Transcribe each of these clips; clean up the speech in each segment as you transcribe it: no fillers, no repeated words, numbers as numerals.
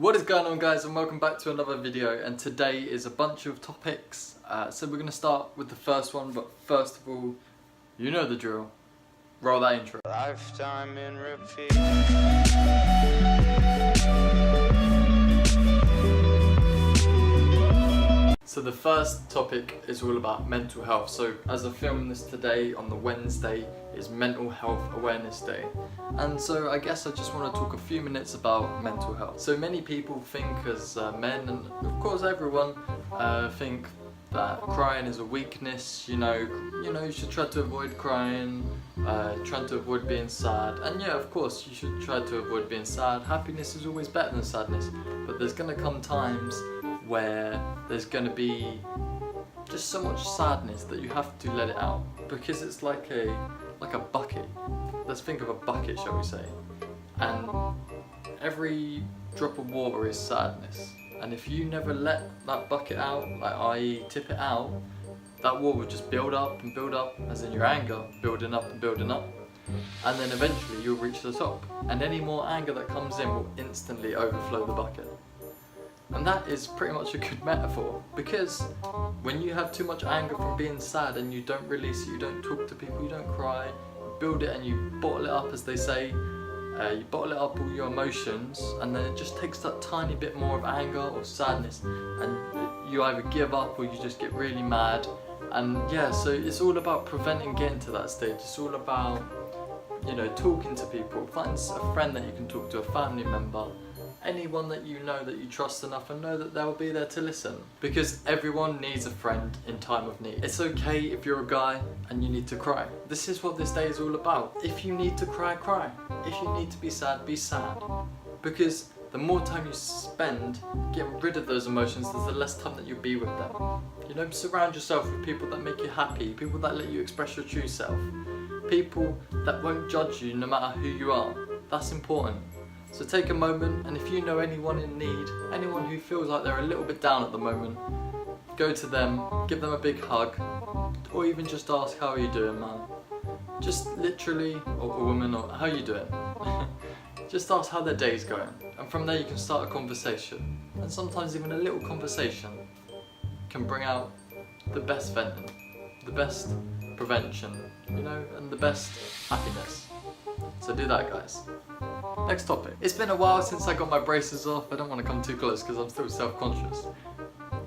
What is going on, guys, and welcome back to another video. And today is a bunch of topics, so we're going to start with the first one, but first of all, you know the drill. Roll that intro. Lifetime in repeat. So the first topic is all about mental health. So as I film this today on the Wednesday is Mental Health Awareness Day. And so I guess I just want to talk a few minutes about mental health. So many people think as men, and of course everyone, think that crying is a weakness, you should try to avoid crying, trying to avoid being sad. And yeah, of course, you should try to avoid being sad. Happiness is always better than sadness. But there's going to come times where there's going to be just so much sadness that you have to let it out, because it's like a bucket. Let's think of a bucket, shall we say, and every drop of water is sadness, and if you never let that bucket out, like i.e. tip it out, that water will just build up and build up, as in your anger building up and building up, and then eventually you'll reach the top, and any more anger that comes in will instantly overflow the bucket. And that is pretty much a good metaphor, because when you have too much anger from being sad and you don't release it, you don't talk to people, you don't cry, you build it and you bottle it up, as they say, you bottle it up, all your emotions, and then it just takes that tiny bit more of anger or sadness, and you either give up or you just get really mad. And yeah, so it's all about preventing getting to that stage. It's all about, talking to people. Find a friend that you can talk to, a family member, anyone that you know that you trust enough and know that they'll be there to listen, because everyone needs a friend in time of need. It's okay if you're a guy and you need to cry. This is what this day is all about. If you need to cry, cry. If you need to be sad, because the more time you spend getting rid of those emotions, there's the less time that you'll be with them. Surround yourself with people that make you happy, people that let you express your true self, people that won't judge you no matter who you are. That's important. So take a moment, and if you know anyone in need, anyone who feels like they're a little bit down at the moment, go to them, give them a big hug, or even just ask, how are you doing, man? Just literally, or a woman, or how are you doing? Just ask how their day's going, and from there you can start a conversation. And sometimes even a little conversation can bring out the best venting, the best prevention, and the best happiness. So do that, guys. Next topic. It's been a while since I got my braces off. I don't want to come too close because I'm still self-conscious.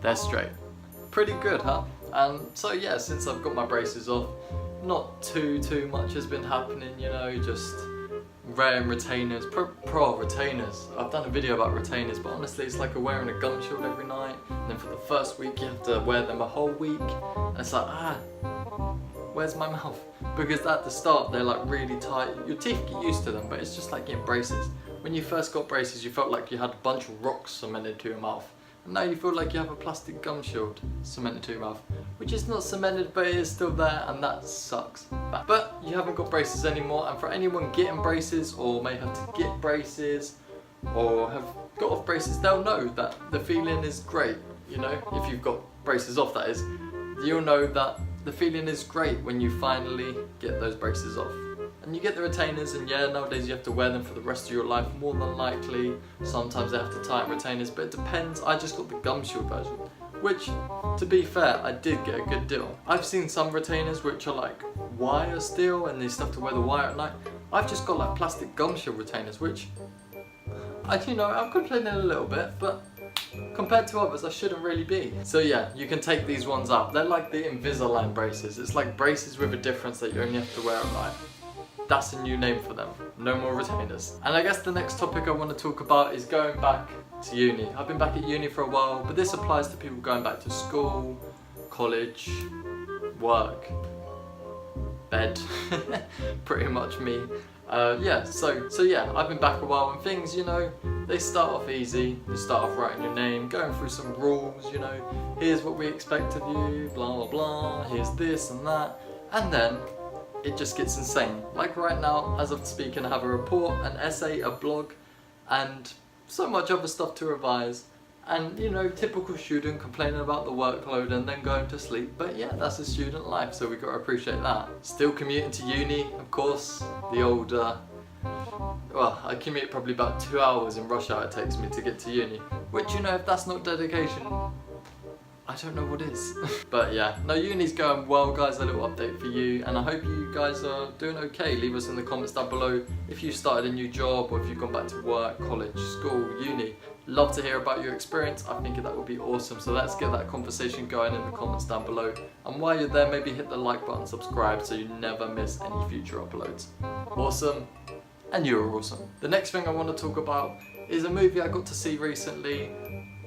They're straight. Pretty good, huh? And so yeah, since I've got my braces off, not too much has been happening, just wearing retainers, pro retainers. I've done a video about retainers, but honestly it's like wearing a gum shield every night, and then for the first week you have to wear them a whole week, and it's like, where's my mouth? Because at the start they're like really tight. Your teeth get used to them, but it's just like getting braces. When you first got braces, you felt like you had a bunch of rocks cemented to your mouth. And now you feel like you have a plastic gum shield cemented to your mouth, which is not cemented, but it is still there, and that sucks. But you haven't got braces anymore, and for anyone getting braces, or may have to get braces, or have got off braces, they'll know that the feeling is great. If you've got braces off, that is, you'll know that the feeling is great when you finally get those braces off. And you get the retainers, and yeah, nowadays you have to wear them for the rest of your life, more than likely. Sometimes they have to tighten retainers, but it depends. I just got the gum shield version, which, to be fair, I did get a good deal. I've seen some retainers which are like wire still, and they still have to wear the wire at night. I've just got like plastic gum shield retainers, which, I'm complaining a little bit, but compared to others, I shouldn't really be. So yeah, you can take these ones out. They're like the Invisalign braces. It's like braces with a difference that you only have to wear at night. That's a new name for them. No more retainers. And I guess the next topic I want to talk about is going back to uni. I've been back at uni for a while, but this applies to people going back to school, college, work, bed, pretty much me. So yeah, I've been back a while, and things, they start off easy. You start off writing your name, going through some rules, here's what we expect of you, blah blah blah, here's this and that, and then it just gets insane. Like right now, as I'm speaking, I have a report, an essay, a blog, and so much other stuff to revise. And typical student complaining about the workload and then going to sleep. But yeah, that's a student life, so we've got to appreciate that. Still commuting to uni, of course, the old well, I commute probably about 2 hours in rush hour it takes me to get to uni. Which, you know, if that's not dedication, I don't know what is. But yeah, no, uni's going well, guys. A little update for you, and I hope you guys are doing okay. Leave us in the comments down below if you started a new job or if you've gone back to work, college, school, uni. Love to hear about your experience. I think that would be awesome. So let's get that conversation going in the comments down below. And while you're there, maybe hit the like button, subscribe so you never miss any future uploads. Awesome. And you're awesome. The next thing I want to talk about is a movie I got to see recently.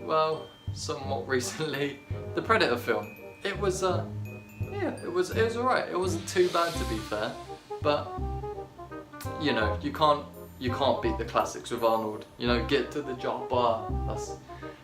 Well, somewhat recently. The Predator film. It was it was alright. It wasn't too bad, to be fair. But you know, you can't beat the classics with Arnold. You know, get to the chopper. That's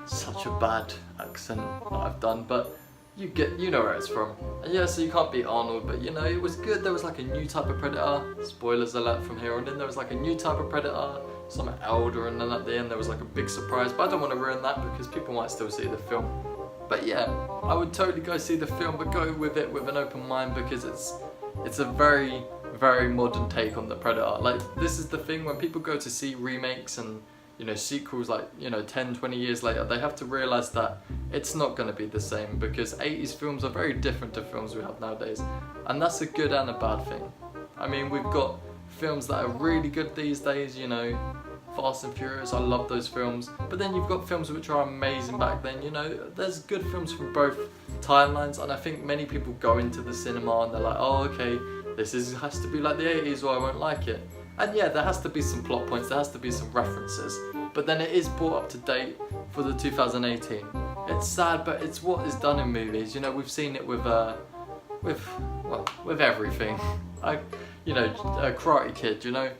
such a bad accent that I've done, but you know where it's from. And yeah, so you can't beat Arnold, but you know, it was good. There was like a new type of Predator. Spoilers alert from here on in. There was like a new type of Predator, something elder, and then at the end there was like a big surprise. But I don't want to ruin that because people might still see the film. But yeah, I would totally go see the film, but go with it with an open mind because it's a very, very modern take on the Predator. Like, this is the thing, when people go to see remakes and, you know, sequels, like, you know, 10, 20 years later, they have to realise that it's not going to be the same because 80s films are very different to films we have nowadays. And that's a good and a bad thing. I mean, we've got films that are really good these days, you know, Fast and Furious, I love those films. But then you've got films which are amazing back then, you know, there's good films from both timelines. And I think many people go into the cinema and they're like, oh, okay, this has to be like the 80s or I won't like it. And yeah, there has to be some plot points, there has to be some references, but then it is brought up to date for the 2018. It's sad, but it's what is done in movies. You know, we've seen it with everything. Karate Kid, you know,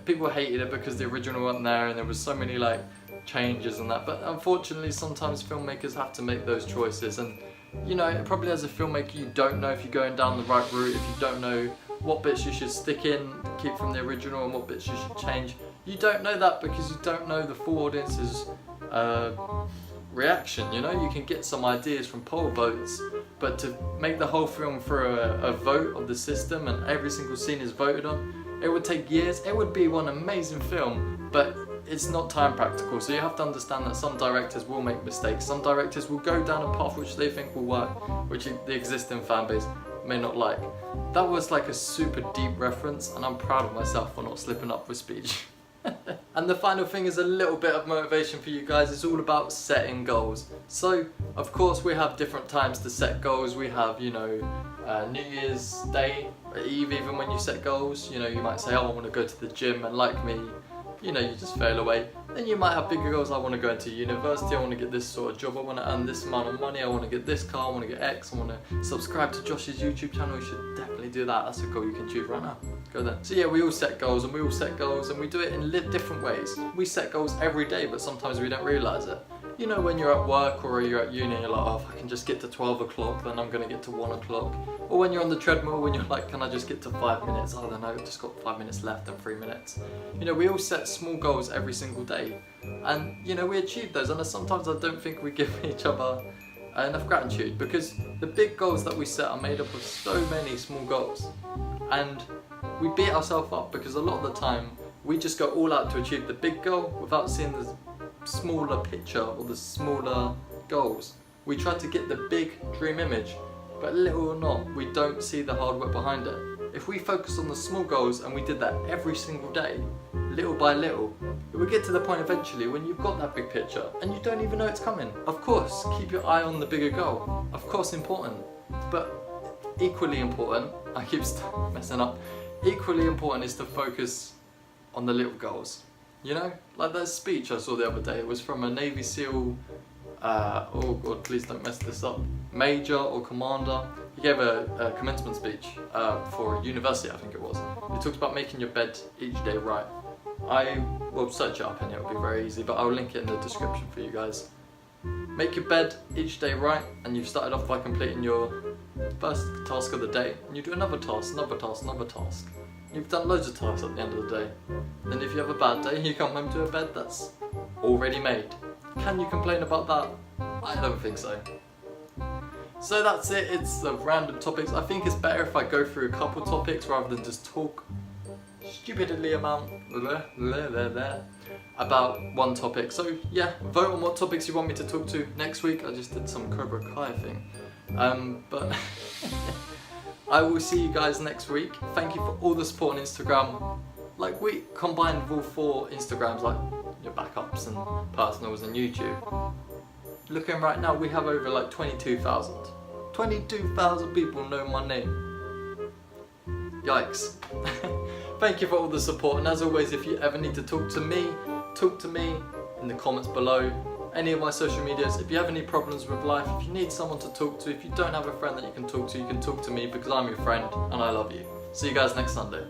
people hated it because the original wasn't there and there was so many like changes and that, but unfortunately sometimes filmmakers have to make those choices. And you know, probably as a filmmaker you don't know if you're going down the right route, if you don't know what bits you should stick in, keep from the original, and what bits you should change. You don't know that because you don't know the full audience's reaction. You know, you can get some ideas from poll votes, but to make the whole film through a vote of the system and every single scene is voted on, it would take years. It would be one amazing film, but it's not time practical. So you have to understand that some directors will make mistakes. Some directors will go down a path which they think will work, which the existing fan base may not like. That was like a super deep reference, and I'm proud of myself for not slipping up with speech. And the final thing is a little bit of motivation for you guys. It's all about setting goals. So of course we have different times to set goals. We have, you know, New Year's Day, Eve, even when you set goals, you know, you might say, oh, I want to go to the gym, and like me, you know, you just fail away. Then you might have bigger goals. I want to go into university, I want to get this sort of job, I want to earn this amount of money, I want to get this car, I want to get X, I want to subscribe to Josh's YouTube channel. You should definitely do that. That's a goal you can choose right now. Go there. So yeah, we all set goals and we do it in different ways. We set goals every day, but sometimes we don't realise it. You know, when you're at work or you're at uni, you're like, oh, if I can just get to 12 o'clock, then I'm going to get to 1 o'clock. Or when you're on the treadmill, when you're like, can I just get to 5 minutes? Oh, then I've just got 5 minutes left and 3 minutes. You know, we all set small goals every single day. And, you know, we achieve those. And sometimes I don't think we give each other enough gratitude, because the big goals that we set are made up of so many small goals. And we beat ourselves up because a lot of the time we just go all out to achieve the big goal without seeing the smaller picture or the smaller goals. We try to get the big dream image, but little or not, we don't see the hard work behind it. If we focus on the small goals and we did that every single day, little by little, it will get to the point eventually when you've got that big picture and you don't even know it's coming. Of course, keep your eye on the bigger goal. Of course, important, but equally important, I keep messing up, equally important is to focus on the little goals. You know, like that speech I saw the other day, it was from a Navy SEAL, oh god, please don't mess this up, major or commander. He gave a commencement speech for university, I think it was. He talks about making your bed each day right. I will search it up and it will be very easy, but I'll link it in the description for you guys. Make your bed each day right, and you've started off by completing your first task of the day, and you do another task, another task, another task. You've done loads of tasks at the end of the day. Then if you have a bad day, you come home to a bed that's already made. Can you complain about that? I don't think so. So that's it, it's the random topics. I think it's better if I go through a couple topics rather than just talk stupidly amount about one topic. So yeah, vote on what topics you want me to talk to next week. I just did some Cobra Kai thing. But I will see you guys next week. Thank you for all the support on Instagram. Like, we combined with all 4 Instagrams, like your backups and personals and YouTube. Looking right now, we have over like 22,000. 22,000 people know my name. Yikes. Thank you for all the support, and as always, if you ever need to talk to me in the comments below. Any of my social medias. If you have any problems with life, if you need someone to talk to, if you don't have a friend that you can talk to me because I'm your friend and I love you. See you guys next Sunday.